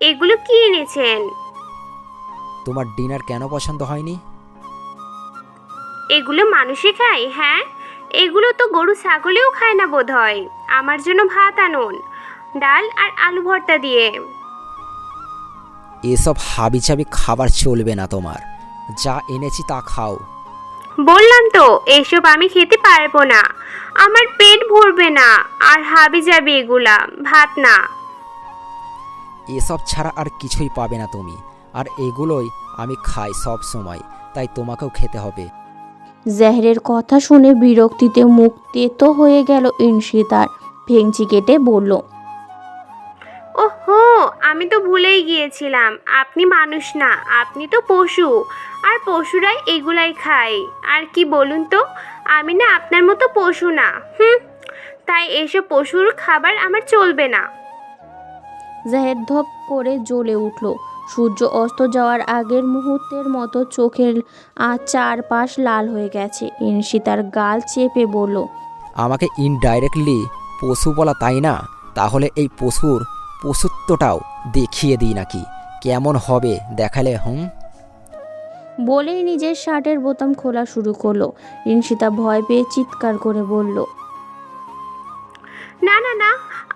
এগুলো কি এনেছেন? তোমার ডিনার কেন পছন্দ হয়নি? এগুলো মানুষই খায়? হ্যাঁ, এগুলো তো গরু ছাগলেও খায় না বোধহয়। আমার জন্য ভাত আনুন, ডাল আর আলু ভর্তা দিয়ে। এসব হাবিজাবি খাবার চলবে না তোমার। যা এনেছি তা খাও। বললাম তো এসব আমি খেতে পারবো না, আমার পেট ভরবে না। আর হাবি যাবে এগুলা, ভাত না। এসব ছাড়া আর কিছুই পাবে না তুমি। আর এগুলোই আমি খাই সব সময়, তাই তোমাকেও খেতে হবে। জাহেরের কথা শুনে বিরক্তিতে মুখ তেতো হয়ে গেল ইনশিতার। ভেঙচি কেটে বলল, ওহো, আমি তো ভুলেই গিয়েছিলাম, আপনি মানুষ না, আপনি তো পশু। আর পশুরাই এগুলাই খায়। আর কি বলুন তো, আমি না আপনার মতো পশু না। তাই এসব পশুর খাবার আমার চলবে না। জাহের ধপ করে জ্বলে উঠল। সূর্য অস্ত যাওয়ার আগের মুহূর্তের মতো চোখের চারপাশ লাল হয়ে গেছে। ইনশিতার গাল চেপে বলল, আমাকে ইনডাইরেক্টলি পশু বলা, তাই না? তাহলে এই পশুর পশুত্বটাও দেখিয়ে দিই নাকি, কেমন হবে দেখালে। বলেই নিজের শার্টের বোতাম খোলা শুরু করলো। ইনশিতা ভয় পেয়ে চিৎকার করে বলল, না না না,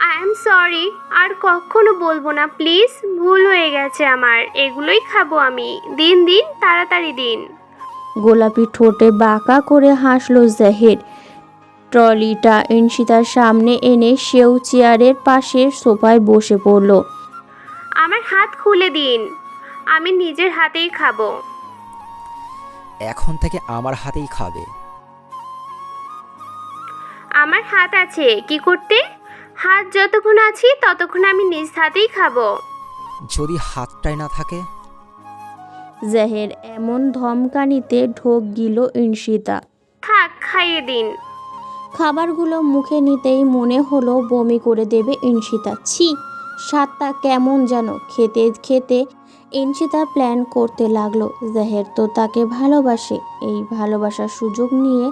আই এম সরি, আর কখনো বলবো না প্লিজ। ভুল হয়ে গেছে আমার, এগুলোই খাবো আমি। দিন দিন, তাড়াতাড়ি দিন। গোলাপি ঠোঁটে বাঁকা করে হাসল জাহের। ট্রলিটা ইনশিতার সামনে এনে সেও চেয়ারের পাশের সোফায় বসে পড়ল। আমার হাত খুলে দিন, আমি নিজের হাতেই খাবো। এখন থেকে আমার হাতেই খাবে। আমার হাত আছে কি করতে? হাত যতক্ষণ আছি ততক্ষণ আমি নিজ হাতেই খাবো। যদি হাতটাই না থাকে? জাহের এমন ধমকানিতে ঢোক গিল ইনশিতা। থাক, খাইয়ে দিন। খাবারগুলো মুখে নিতেই মনে হলো বমি করে দেবে ইনশিতা। ছি, স্বাদটা কেমন যেন। খেতে খেতে ইনশিতা প্ল্যান করতে লাগলো, জাহের তো তাকে ভালোবাসে। এই ভালোবাসার সুযোগ নিয়ে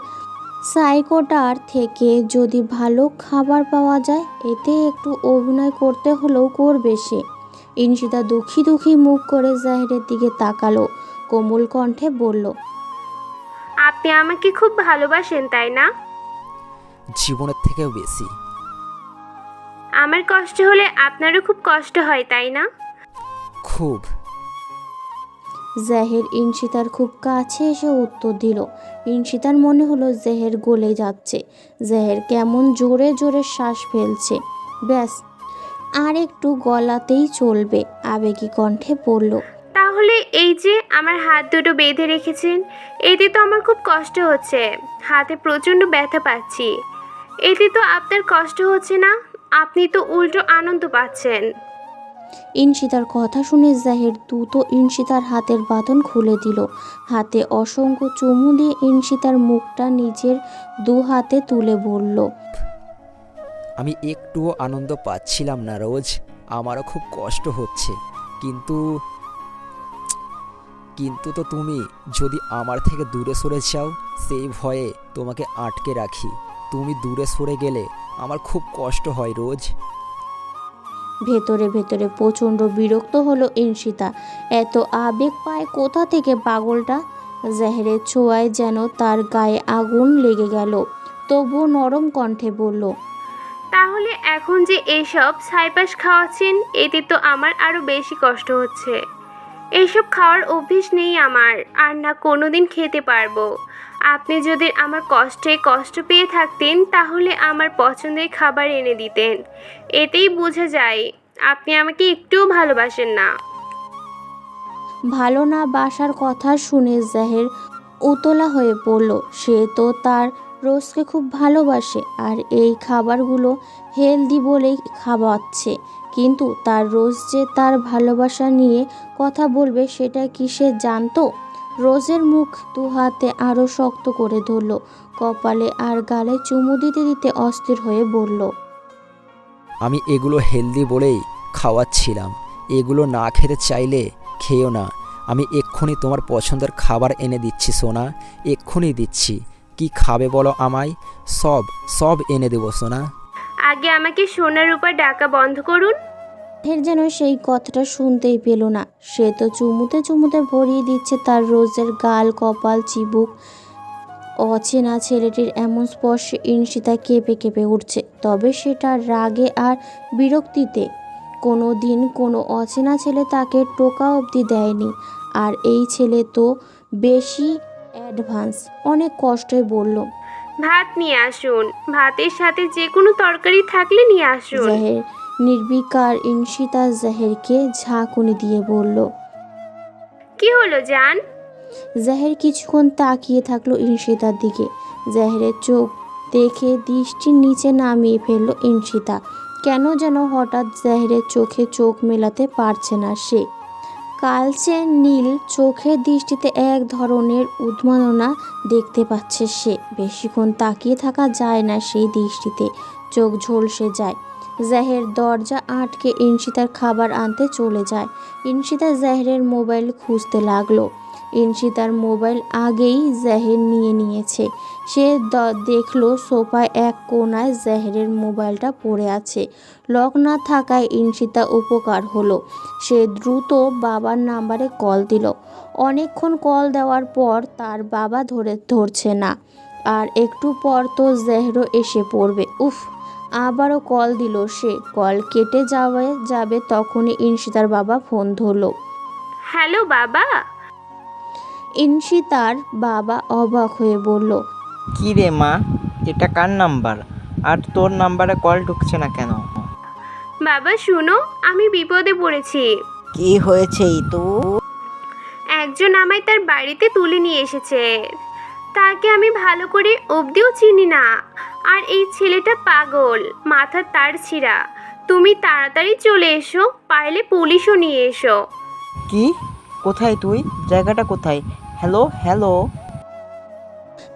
সাইকোটার থেকে যদি ভালো খাবার পাওয়া যায়, এতে একটু অভিনয় করতে হলেও করবে সে। ইনশিতা দুঃখী দুঃখী মুখ করে জাহেরের দিকে তাকালো, কোমল কণ্ঠে বলল, আপনি আমাকে খুব ভালোবাসেন তাই না? জীবনের থেকেও বেশি। আমার কষ্ট হলে আপনারও খুব কষ্ট হয় তাই না? খুব। জাহের ইনশিতার খুব কাছে এসে উত্তর দিল। ইনশিতার মনে হলো জাহের গলে যাচ্ছে। জাহের কেমন জোরে জোরে শ্বাস ফেলছে। ব্যাস, আর একটু গলাতেই চলবে। আবেগী কণ্ঠে পড়ল, তাহলে এই যে আমার হাত দুটো বেঁধে রেখেছেন, এতে তো আমার খুব কষ্ট হচ্ছে। হাতে প্রচণ্ড ব্যথা পাচ্ছি। এতে তো আপনার কষ্ট হচ্ছে না, আপনি তো উল্টো আনন্দ পাচ্ছেন। ইনশিতার কথা শুনে জাহের দ্রুত ইনশিতার হাতের বাঁধন খুলে দিল। হাতে অসংখ্য চুমু দিয়ে ইনশিতার মুখটা নিজের দু হাতে তুলে বলল, আমি একটুও আনন্দ পাচ্ছিলাম না রোজ, আমারও খুব কষ্ট হচ্ছে। কিন্তু কিন্তু তো তুমি যদি আমার থেকে দূরে সরে যাও, সেই ভয়ে তোমাকে আটকে রাখি। তুমি দূরে সরে গেলে আমার খুব কষ্ট হয় রোজ। ভেতরে ভেতরে প্রচণ্ড বিরক্ত হলো ইনশিতা। এত আবেগ পায় কোথা থেকে পাগলটা? জাহেরের ছোঁয়ায় যেন তার গায়ে আগুন লেগে গেল। তবুও নরম কণ্ঠে বলল, তাহলে এখন যে এইসব ছাইপাশ খাওয়াচ্ছেন, এতে তো আমার আরও বেশি কষ্ট হচ্ছে। এইসব খাওয়ার অভ্যেস নেই আমার, আর না কোনোদিন খেতে পারবো। আপনি যদি আমার কষ্টে কষ্ট পেয়ে থাকতেন তাহলে আমার পছন্দের খাবার এনে দিতেন। এতেই বোঝা যায় আপনি আমাকে একটুও ভালোবাসেন না। ভালো না বাসার কথা শুনে জাহের উতলা হয়ে পড়ল। সে তো তার রোজকে খুব ভালোবাসে, আর এই খাবারগুলো হেলদি বলেই খাওয়াচ্ছে। কিন্তু তার রোজ যে তার ভালোবাসা নিয়ে কথা বলবে সেটা কি সে জানতো? রোজের মুখ দু হাতে আরও শক্ত করে ধরল, কপালে আর গালে চুমু দিতে দিতে অস্থির হয়ে বলল, আমি এগুলো হেলদি বলেই খাওয়াচ্ছিলাম। এগুলো না খেতে চাইলে খেও না। আমি এক্ষুনি তোমার পছন্দের খাবার এনে দিচ্ছি সোনা, এক্ষুনি দিচ্ছি। কি খাবে বলো আমায়? সব সব এনে দেবো সোনা। আগে আমাকে সোনার উপর ডাকা বন্ধ করুন। জাহের যেন সেই কথাটা শুনতেই পেল না। সে তো চুমুতে চুমুতে ভরিয়ে দিচ্ছে তার রোজের গাল, কপাল, চিবুক। অচেনা ছেলেটির এমন স্পর্শে ঈর্ষিতা কেঁপে কেঁপে উঠছে, তবে সেটা রাগে আর বিরক্তিতে। কোনো দিন কোনো অচেনা ছেলে তাকে টোকা অবধি দেয়নি, আর এই ছেলে তো বেশি অ্যাডভান্স। অনেক কষ্টে বলল, ভাত নিয়ে আসুন, ভাতের সাথে যে কোনো তরকারি থাকলে নিয়ে আসুন। জাহের নির্বিকার। ঈর্ষিতা জাহেরকে ঝাঁকুনি দিয়ে বলল। কি হলো জান? জাহের কিছুক্ষণ তাকিয়ে থাকলো ঈর্ষিতার দিকে। জাহেরের চোখ দেখে দৃষ্টির নিচে নামিয়ে ফেলল ঈর্ষিতা। কেন যেন হঠাৎ জাহেরের চোখে চোখ মেলাতে পারছে না সে। কালচে নীল চোখের দৃষ্টিতে এক ধরনের উন্মাদনা দেখতে পাচ্ছে সে। বেশিক্ষণ তাকিয়ে থাকা যায় না সেই দৃষ্টিতে, চোখ ঝলসে যায়। জাহের দরজা আটকে ঈর্ষিতার খাবার আনতে চলে যায়। ঈর্ষিতা জাহেরের মোবাইল খুঁজতে লাগলো। ঈর্ষিতার মোবাইল আগেই জাহের নিয়ে নিয়েছে। সে দেখলো সোফায় এক কোণায় জাহেরের মোবাইলটা পড়ে আছে। লক না থাকায় ঈর্ষিতা উপকার হলো। সে দ্রুত বাবার নাম্বারে কল দিল। অনেকক্ষণ কল দেওয়ার পর তার বাবা ধরছে না, আর একটু পর তো জাহেরও এসে পড়বে। উফ, আবারও কল দিল সে। কল কেটে যাবে তখনই ঈর্ষিতার বাবা ফোন ধরল। হ্যালো বাবা। ঈর্ষিতার বাবা অবাক হয়ে বলল, কি রে মা, এটা কার নাম্বার? আর তোর নাম্বারে কল ঢুকছে না কেন? বাবা শুনো, আমি বিপদে পড়েছি। কি হয়েছে তো? একজন আমায় তার বাড়িতে তুলে নিয়ে এসেছে। তাকে আমি ভালো করে অবধিও চিনি না। আর এই ছেলেটা পাগল, মাথার তার ছিঁড়া। তুমি তাড়াতাড়ি চলে এসো, পারলে পুলিশও নিয়ে এসো। কি? কোথায় তুই? জায়গাটা কোথায়? Hello hello.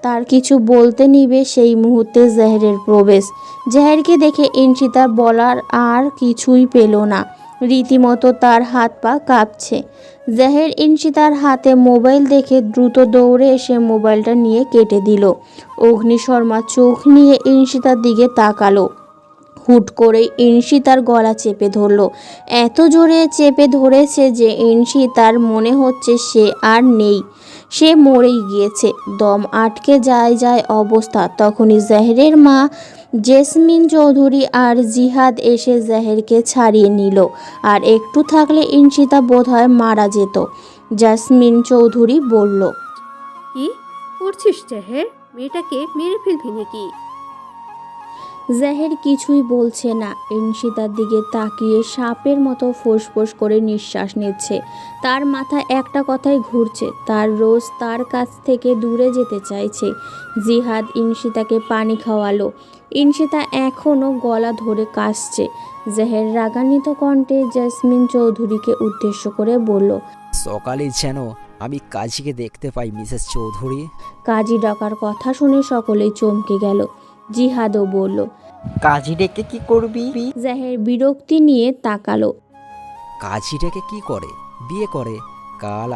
তার কিছু বলতে নিবে সেই মুহূর্তে জাহেরের প্রবেশ। জাহেরকে দেখে ঈর্ষিতা বলার আর কিছুই পেল না। রীতিমতো তার হাত পা কাঁপছে। জাহের ঈর্ষিতার হাতে মোবাইল দেখে দ্রুত দৌড়ে এসে মোবাইলটা নিয়ে কেটে দিল। অগ্নিশর্মা চোখ নিয়ে ঈর্ষিতার দিকে তাকালো। হুট করে ঈর্ষিতার গলা চেপে ধরল। এত জোরে চেপে ধরেছে যে ঈর্ষিতার মনে হচ্ছে সে আর নেই, সে মরেই গিয়েছে। দম আটকে যায় অবস্থা। তখনই জাহেরের মা জেসমিন চৌধুরী আর জিহাদ এসে জাহেরকে ছাড়িয়ে নিল। আর একটু থাকলে ঈর্ষিতা বোধহয় মারা যেত। জেসমিন চৌধুরী বলল, কি করছিস জাহের? মেয়েটাকে মেরে ফেলবি নাকি? জাহের কিছুই বলছে না। ঈর্ষিতার দিকে তাকিয়ে সাপের মতো ফোঁস করে নিঃশ্বাস নিচ্ছে। তার মাথায় একটা কথাই ঘুরছে, তার রোজ তার কাছ থেকে দূরে যেতে চাইছে। জিহাদ ঈর্ষিতাকে পানি খাওয়ালো। ঈর্ষিতা এখনও গলা ধরে কাশছে। জাহের রাগান্বিত কণ্ঠে জেসমিন চৌধুরীকে উদ্দেশ্য করে বলল, সকালে যেন আমি কাজীকে দেখতে পাই মিসেস চৌধুরী। কাজী ডাকার কথা শুনে সকলেই চমকে গেল। জিহাদও বলল। কাজী ডেকে কি করবি? জাহের বিরক্তি নিয়ে তাকালো। কাজীটাকে কি করে? বিয়ে করে। কাল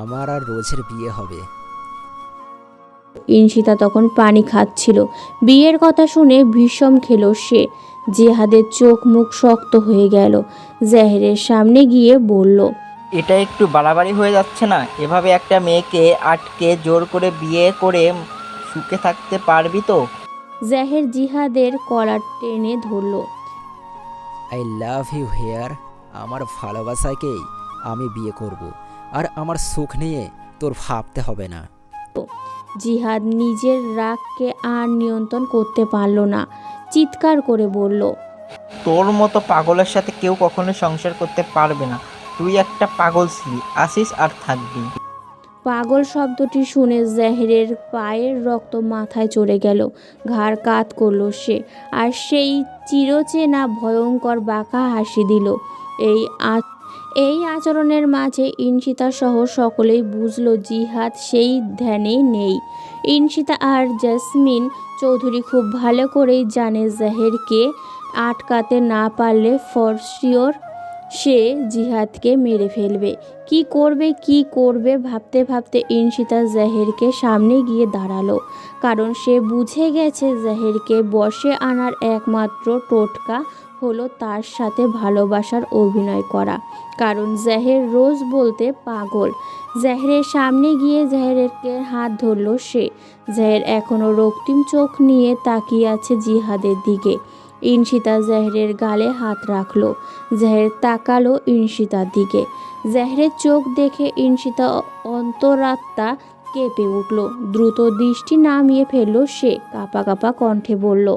আমার আর রোজের বিয়ে হবে। ঈর্ষিতা তখন পানি খাচ্ছিল। বিয়ের কথা শুনে ভীষণ খেল সে। জিহাদের চোখ মুখ শক্ত হয়ে গেল। জাহেরের সামনে গিয়ে বলল, এটা একটু বাড়াবাড়ি হয়ে যাচ্ছে না? এভাবে একটা মেয়েকে আটকে জোর করে বিয়ে করে সুখে থাকতে পারবি তো? জাহের জিহাদের কলার টেনে ধরল। I love you here. আমার ভালোবাসাকেই আমি বিয়ে করব, আর আমার সুখ নিয়ে তোর ভাবতে হবে না। জিহাদ নিজের রাগকে আর নিয়ন্ত্রণ করতে পারল না, চিৎকার করে বলল, তোর মতো পাগলের সাথে কেউ কখনো সংসার করতে পারবে না। তুই একটা পাগল ছিলি, আসিস আর থাকবি। পাগল শব্দটি শুনে জাহেরের পায়ের রক্ত মাথায় চড়ে গেল। ঘাড় কাত করল সে, আর সেই চিরচেনা ভয়ঙ্কর বাঁকা হাসি দিল। এই আচরণের মাঝে ঈর্ষিতা সহ সকলেই বুঝল জিহাদ সেই ধ্যানেই নেই। ঈর্ষিতা আর জেসমিন চৌধুরী খুব ভালো করেই জানে জাহেরকে আটকাতে না পারলে ফর শিওর সে জিহাদকে মেরে ফেলবে। কি করবে ভাবতে ভাবতে ঈর্ষিতা জাহেরকে সামনে গিয়ে দাঁড়ালো। কারণ সে বুঝে গেছে জাহেরকে বশে আনার একমাত্র টোটকা হলো তার সাথে ভালোবাসার অভিনয় করা, কারণ জাহের রোজ বলতে পাগল। জাহেরের সামনে গিয়ে জাহেরকে হাত ধরল সে। জাহের এখনও রক্তিম চোখ নিয়ে তাকিয়ে আছে জিহাদের দিকে। ইনশিতা জাহেরের গালে হাত রাখলো। জাহের তাকালো ইনশিতার দিকে। জাহেরের চোখ দেখে ইনশিতা অন্তরাত্মা কেঁপে উঠল। দ্রুত দৃষ্টি নামিয়ে ফেলল সে। কাঁপা কাঁপা কণ্ঠে বলল,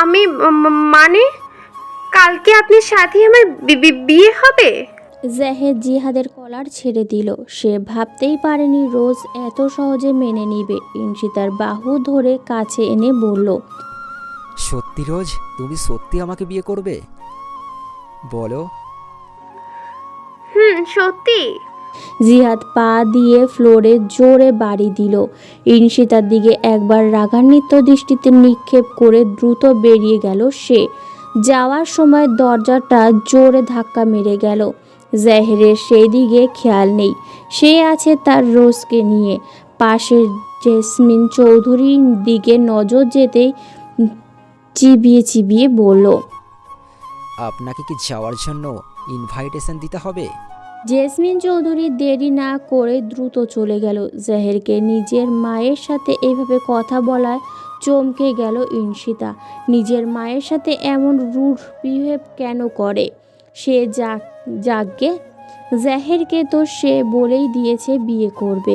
আমি মানে কালকে আপনার সাথে আমার বিয়ে হবে? জাহেদ জিহাদের কলার ছেড়ে দিল। সে ভাবতেই পারেনি রোজ এত সহজে মেনে নিবে। ইনশিতার বাহু ধরে কাছে এনে বলল, সত্যি রোজ, তুমি সত্যি আমাকে বিয়ে করবে? বলো। সত্যি। জিহাদ পা দিয়ে ফ্লোরে জোরে বাড়ি দিল। ইনশিতার দিকে একবার রাগান্বিত দৃষ্টিতে নিক্ষেপ করে দ্রুত বেরিয়ে গেল সে। যাওয়ার সময় দরজাটা জোরে ধাক্কা মেরে গেল। জাহেরের সেই দিকে খেয়াল নেই। সে আছে তার রোজকে নিয়ে। পাশের জেসমিন চৌধুরীর দিকে নজর যেতেই চিবিয়ে চিবিয়ে বলল, আপনাকে কি যাওয়ার জন্য ইনভাইটেশন দিতে হবে? জেসমিন চৌধুরী দেরি না করে দ্রুত চলে গেল। জাহেরকে নিজের মায়ের সাথে এইভাবে কথা বলায় চমকে গেল ইনশিতা। নিজের মায়ের সাথে এমন রুড বিহেভ কেন করে সে? যাকগে, জাহেরকে তো সে বলেই দিয়েছে বিয়ে করবে।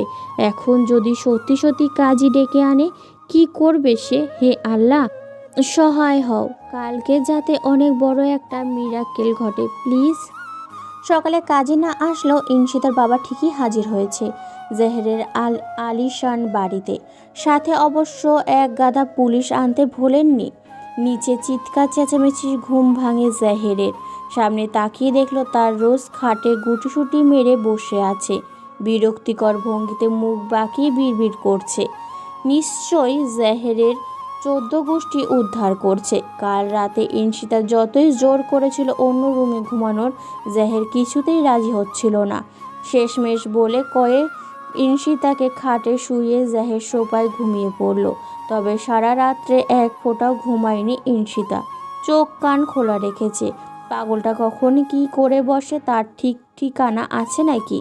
এখন যদি সত্যি সত্যি কাজী ডেকে আনে, কি করবে সে? হে আল্লাহ, সহায় হও, কালকে যাতে অনেক বড় একটা মিরাকেল ঘটে প্লিজ। সকালে কাজে না আসলেও ইনশিতার বাবা ঠিকই হাজির হয়েছে জাহেরের আলিশান বাড়িতে। সাথে অবশ্য এক গাদা পুলিশ আনতে ভোলেননি। নিচে চিৎকার চেঁচামেচির ঘুম ভাঙে জাহেরের। সামনে তাকিয়ে দেখলো তার রোজ খাটে গুটিসুটি মেরে বসে আছে। বিরক্তিকর ভঙ্গিতে মুখ বাঁকিয়ে বিড়বিড় করছে। নিশ্চয়ই জাহেরের 14 গোষ্ঠী উদ্ধার করছে। কাল রাতে ইনশিতা যতই জোর করেছিল অন্য রুমে ঘুমানোর, জাহের কিছুতেই রাজি হচ্ছিল না। শেষমেশ বলে কয়ে ইনশিতাকে খাটে শুয়ে জাহের সোফায় ঘুমিয়ে পড়ল। তবে সারা রাত্রে এক ফোঁটাও ঘুমায়নি ইনশিতা। চোখ কান খোলা রেখেছে। পাগলটা কখন কি করে বসে তার ঠিক ঠিকানা আছে নাকি?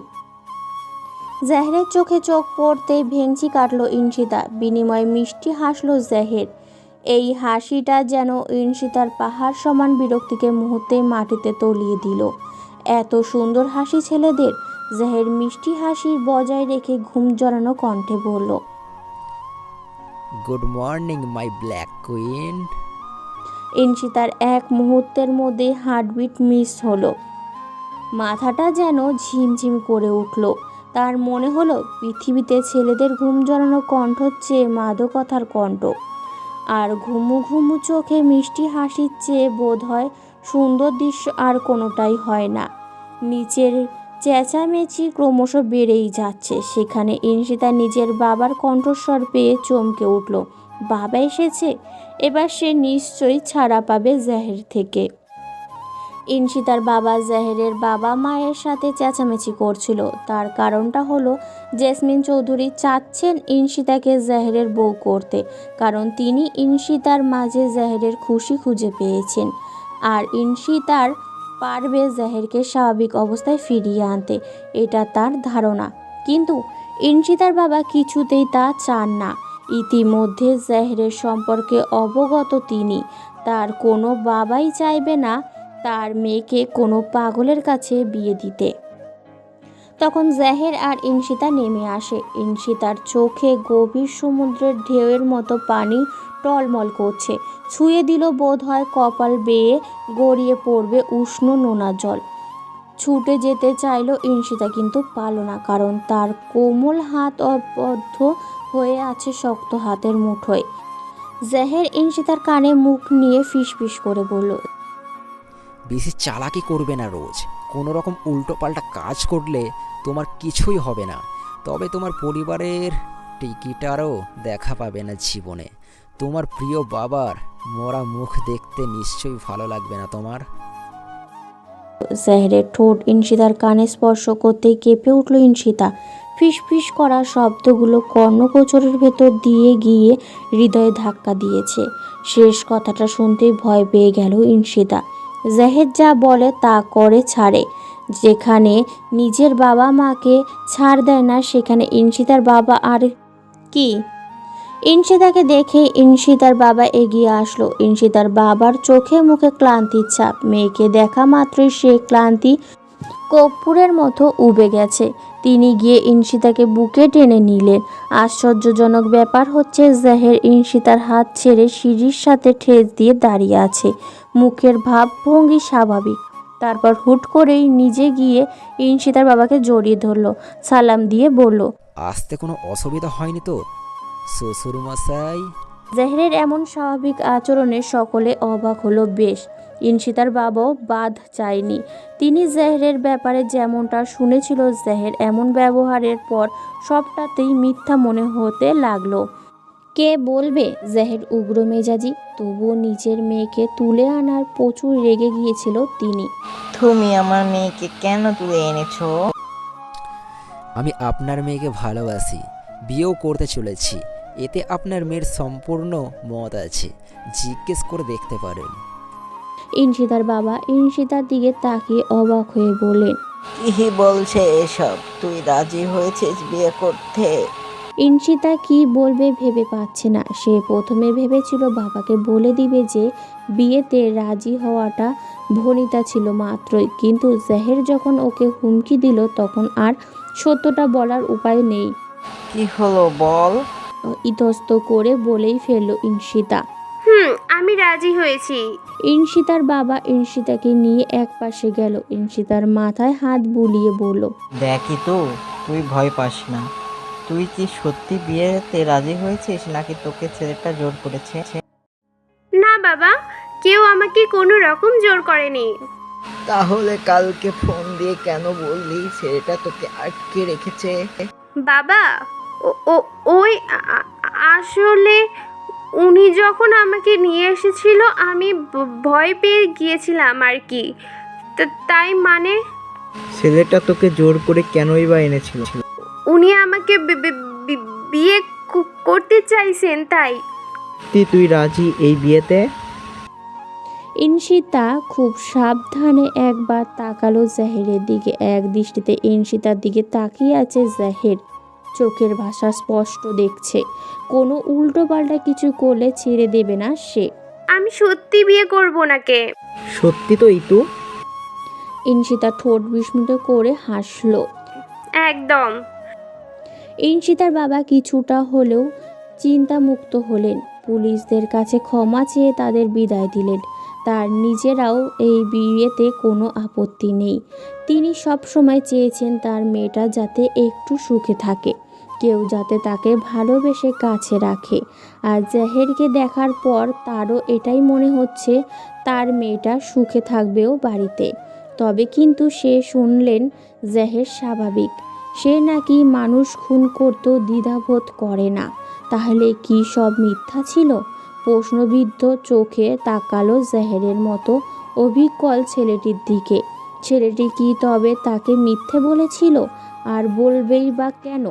জাহেরের চোখে চোখ পড়তেই ভেঙচি কাটল ইনশিতা। বিনিময়ে মিষ্টি হাসলো জাহের। এই হাসিটা যেন ইনশিতার পাহাড় সমান বিরক্তিকে মুহূর্তেই মাটিতে তলিয়ে দিল। এত সুন্দর হাসি ছেলেদের? জাহের মিষ্টি হাসি বজায় রেখে ঘুম জড়ানো কণ্ঠে বলল, good morning my black queen. ইনশিতার এক মুহূর্তের মধ্যে হার্টবিট মিস হলো। মাথাটা যেন ঝিমঝিম করে উঠল। তার মনে হলো পৃথিবীতে ছেলেদের ঘুম জড়ানো কণ্ঠ চেয়ে মাদকতার কণ্ঠ, আর ঘুমু ঘুমু চোখে মিষ্টি হাসির চেয়ে বোধ হয় সুন্দর দৃশ্য আর কোনোটাই হয় না। নিচের চেঁচামেচি ক্রমশ বেড়েই যাচ্ছে। সেখানে ইনশিতা নিজের বাবার কণ্ঠস্বর পেয়ে চমকে উঠল। বাবা এসেছে? এবার সে নিশ্চয়ই ছাড়া পাবে জাহের থেকে। ইনশিতার বাবা জাহেরের বাবা মায়ের সাথে চেঁচামেচি করছিল। তার কারণটা হলো জেসমিন চৌধুরী চাচ্ছেন ইনশিতাকে জাহেরের বউ করতে, কারণ তিনি ইনশিতার মাঝে জাহেরের খুশি খুঁজে পেয়েছেন। আর ইনশিতার পারবে জাহেরকে স্বাভাবিক অবস্থায় ফিরিয়ে আনতে, এটা তার ধারণা। কিন্তু ইনশিতার বাবা কিছুতেই তা চান না। ইতিমধ্যে জাহেরের সম্পর্কে অবগত তিনি। তার কোনো বাবাই চাইবে না তার মেয়েকে কোনো পাগলের কাছে বিয়ে দিতে। তখন জাহের আর ইনশিতা নেমে আসে। ইনশিতার চোখে গভীর সমুদ্রের ঢেউয়ের মতো পানি টলমল করছে। ছুঁয়ে দিল বোধ হয় কপাল বেয়ে গড়িয়ে পড়বে উষ্ণ নোনা জল। ছুটে যেতে চাইল ইনশিতা, কিন্তু পারল না, কারণ তার কোমল হাত অবদ্ধ হয়ে আছে শক্ত হাতের মুঠোয়। জাহের ইনশিতার কানে মুখ নিয়ে ফিসফিস করে বলল, বেশি চালাকি করবে না রোজ। কোনো রকম উল্টোপাল্টা কাজ করলে তোমার কিছুই হবে না। তবে তোমার পরিবারের টিকিটারও দেখা পাবে না জীবনে। তোমার প্রিয় বাবার মরা মুখ দেখতে নিশ্চয়ই ভালো লাগবে না তোমার। জাহেরের ঠোঁট ইনশিতার কানে স্পর্শ করতেই কেঁপে উঠল ইনশিতা। ফিসফিস করা শব্দগুলো কর্ণগোচরের ভেতর দিয়ে গিয়ে হৃদয়ে ধাক্কা দিয়েছে। শেষ কথাটা শুনতেই ভয় পেয়ে গেল ইনশিতা। জাহেদ যা বলে তা করে ছাড়ে। যেখানে নিজের বাবা মাকে ছাড় দেয় না, সেখানে ইনশিতার বাবা আর কি। ইনশিতাকে দেখে ইনশিতার বাবা এগিয়ে আসলো। ইনশিতার বাবার চোখে মুখে ক্লান্তির ছাপ। মেয়েকে দেখা মাত্রই সে ক্লান্তি কর্পূরের মতো উবে গেছে। তিনি গিয়ে ইনশিতাকে বুকে টেনে নিলেন। আশ্চর্যজনক ব্যাপার হচ্ছে, জাহের ইনশিতার হাত ছেড়ে সিঁড়ির সাথে ঠেস দিয়ে দাঁড়িয়ে আছে। মুখের ভাবভঙ্গি স্বাভাবিক। তারপর হুট করেই নিজে গিয়ে ইনশিতার বাবাকে জড়িয়ে ধরল, সালাম দিয়ে বলল, আসতে কোনো অসুবিধা হয়নি তো শ্বশুর মশাই? জাহেরের এমন স্বাভাবিক আচরণে সকলে অবাক হলো বেশ। ইনশিতার বাবাও বাদ চায়নি। তিনি জাহেরের ব্যাপারে যেমনটা শুনেছিল, জাহের এমন ব্যবহারের পর সবটাতেই মিথ্যা মনে হতে লাগলো। কে বলবে জাহের উগ্র মেজাজি, তবুও নিজের মেয়েকে তুলে আনার প্রচুর রেগে গিয়েছিল তিনি। তুমি আমার মেয়েকে কেন তুলে এনেছো? আমি আপনার মেয়েকে ভালোবাসি, বিয়েও করতে চলেছি। এতে আপনার মেয়ের সম্পূর্ণ মত আছে, জিজ্ঞেস করে দেখতে পারেন। ইনশিতার বাবা ইনশিতার দিকে তাকিয়ে অবাক হয়ে বললেন, কি বলছে এসব? তুই রাজি হয়েছিস বিয়ে করতে? ইনশিতা কি বলবে ভেবে পাচ্ছে না। সে প্রথমে ভেবেছিল বাবাকে বলে দিবে যে বিয়েতে রাজি হওয়াটা ভনিতা ছিল মাত্রই, কিন্তু জাহের যখন ওকে হুমকি দিল তখন আর সত্যটা বলার উপায় নেই। কি হলো বল? ইতস্ত করে বলেই ফেলল ইনশিতা। আমি রাজি হয়েছি। ইনশিতার বাবা ইনশিতাকে নিয়ে একপাশে গেল। ইনশিতার মাথায় হাত বুলিয়ে বলল, দেখি তো, তুই ভয় পাস না। তুই কি সত্যি বিয়েতে রাজি হয়েছিস নাকি তোকে ছেলেটা জোর করেছে? না বাবা, কেউ আমাকে কোনো রকম জোর করেনি। তাহলে কালকে ফোন দিয়ে কেন বললি ছেলেটা তোকে আটকে রেখেছে? বাবা, ওই আসলে উনি যখন আমাকে নিয়ে এসেছিল আমি ভয় পেয়ে গিয়েছিলাম আর কি। তাই মানে ছেলেটা তোকে জোর করে কেনই বা এনেছিল? উনি আমাকে বিয়ে করতে চাইছেন তাই। তুই রাজি এই বিয়েতে? ইনশিতা খুব সাবধানে একবার তাকালো জাহেরের দিকে। এক দৃষ্টিতে ইনশিতার দিকে তাকিয়ে আছে জাহের। চোখের ভাষা স্পষ্ট দেখছে, কোনো উল্টো পাল্টা কিছু করলে ছেড়ে দেবে না সে। আমি সত্যি বিয়ে করব ওনাকে। সত্যি তো ইতু? ইনশিতা ঠোঁট বিস্মিত করে হাসলো। একদম। ইনশিতার বাবা কিছুটা হলেও চিন্তামুক্ত হলেন। পুলিশদের কাছে ক্ষমা চেয়ে তাদের বিদায় দিলেন। তার নিজেরাও এই বিয়েতে কোনো আপত্তি নেই। তিনি সব সময় চেয়েছেন তার মেয়েটা যাতে একটু সুখে থাকে, কেউ যাতে তাকে ভালোবেসে কাছে রাখে। আর জাহেরকে দেখার পর তারও এটাই মনে হচ্ছে তার মেয়েটা সুখে থাকবেও বাড়িতে। তবে কিন্তু সে শুনলেন জাহের স্বাভাবিক, সে নাকি মানুষ খুন করতেও দ্বিধাবোধ করে না। তাহলে কি সব মিথ্যা ছিল? প্রশ্নবিদ্ধ চোখে তাকালো জাহেরের মতো অবিকল ছেলেটির দিকে। ছেলেটি কি তবে তাকে মিথ্যে বলেছিল? আর বলবেই বা কেন?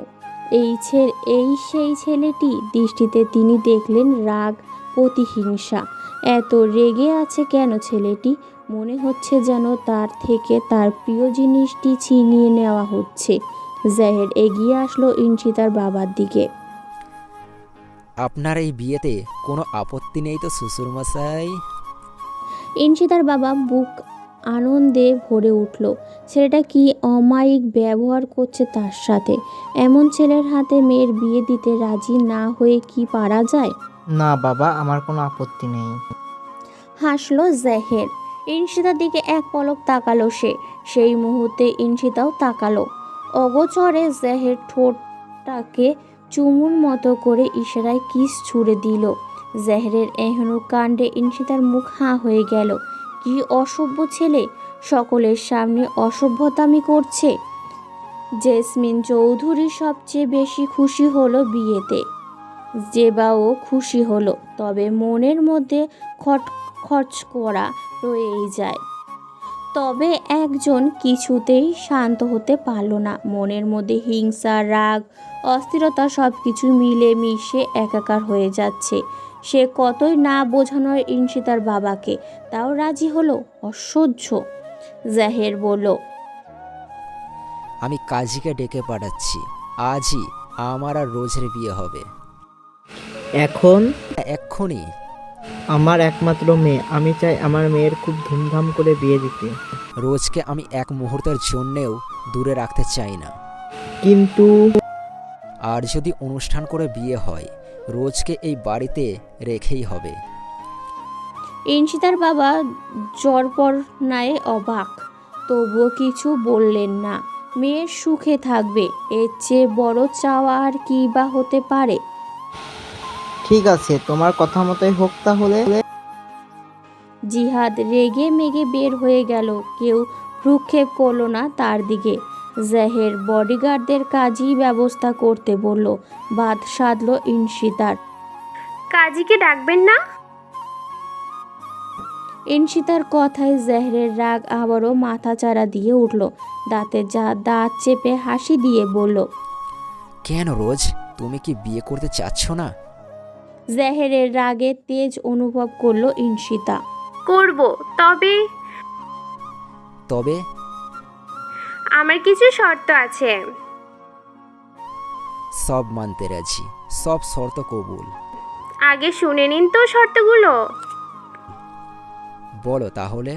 এই সেই ছেলেটি। দৃষ্টিতে তিনি দেখলেন রাগ, প্রতিহিংসা। এত রেগে আছে কেন ছেলেটি? মনে হচ্ছে যেন তার থেকে তার প্রিয় জিনিসটি ছিনিয়ে নেওয়া হচ্ছে। জাহের এগিয়ে আসলো ইনশিতার বাবার দিকে। আপনার এই বিয়েতে কোনো আপত্তি নেই তো শ্বশুরমশাই? ইনশিতার বাবা বুক আনন্দে ভরে উঠল। ছেলেটা কি অমায়িক ব্যবহার করছে তার সাথে। এমন ছেলের হাতে মেয়ের বিয়ে দিতে রাজি না হয়ে কি পারা যায়? না বাবা, আমার কোনো আপত্তি নেই। হাসলো জাহের। ইনশিতার দিকে এক পলক তাকালো সে। সেই মুহূর্তে ইনশিতাও তাকালো। অগোচরে জাহের ঠোঁটটাকে চুমুর মতো করে ইশারায় কিস ছুঁড়ে দিল। জাহেরের এহেন কাণ্ডে ইনশিতার মুখ হাঁ হয়ে গেল। কি অসভ্য ছেলে, সকলের সামনে অসভ্যতামি করছে। জেসমিন চৌধুরী সবচেয়ে বেশি খুশি হলো বিয়েতে। জেবাও খুশি হলো, তবে মনের মধ্যে খটখচ করা রয়েই যায়। তবে একজন কিছুতেই শান্ত হতে পারল না। মনের মধ্যে হিংসা, রাগ, অস্থিরতা সব কিছু মিলে মিশে একাকার হয়ে যাচ্ছে। সে কতই না বোঝানোর ইনশিতার বাবাকে, তাও রাজি হলো। অসহ্য। জাহের বলল, আমি কাজীকে ডেকে পাঠাচ্ছি। আজই আমার আর রোজের বিয়ে হবে। এখন এক্ষুনি। আমার একমাত্র মেয়ে, আমি চাই আমার মেয়ের খুব ধুমধাম করে বিয়ে দিতে। রোজকে আমি এক মুহূর্তের জন্যেও দূরে রাখতে চাই না। কিন্তু আর যদি অনুষ্ঠান করে বিয়ে হয়, রোজকে এই বাড়িতে রেখেই হবে। ইনশিতার বাবা জরপরনায় অবাক, তবুও কিছু বললেন না। মেয়ের সুখে থাকবে, এর চেয়ে বড় চাওয়া আর কি বা হতে পারে। ঠিক আছে, তোমার কথা মতোই হোক তাহলে। জিহাদ রেগে মেগে বের হয়ে গেল। কেউ ভ্রুক্ষেপ করলো না তার দিকে। জাহের বডিগার্ডদের কাজই ব্যবস্থা করতে বলল। বাদ সাধল ইনশিতার। কাজীকে ডাকবেন না? ইনশিতার কথায় জাহেরের রাগ আবারও মাথাচাড়া দিয়ে উঠল। দাঁতে দাঁত চেপে হাসি দিয়ে বলল, কেন রোজ, তুমি কি বিয়ে করতে চাচ্ছ না? জাহেরের রাগে তেজ অনুভব করলো ইনশিতা। করব, তবে তবে আমার কিছু শর্ত আছে। সব মানতে রাজি, সব শর্ত কবুল। আগে শুনে নিন তো শর্তগুলো। বলো তাহলে।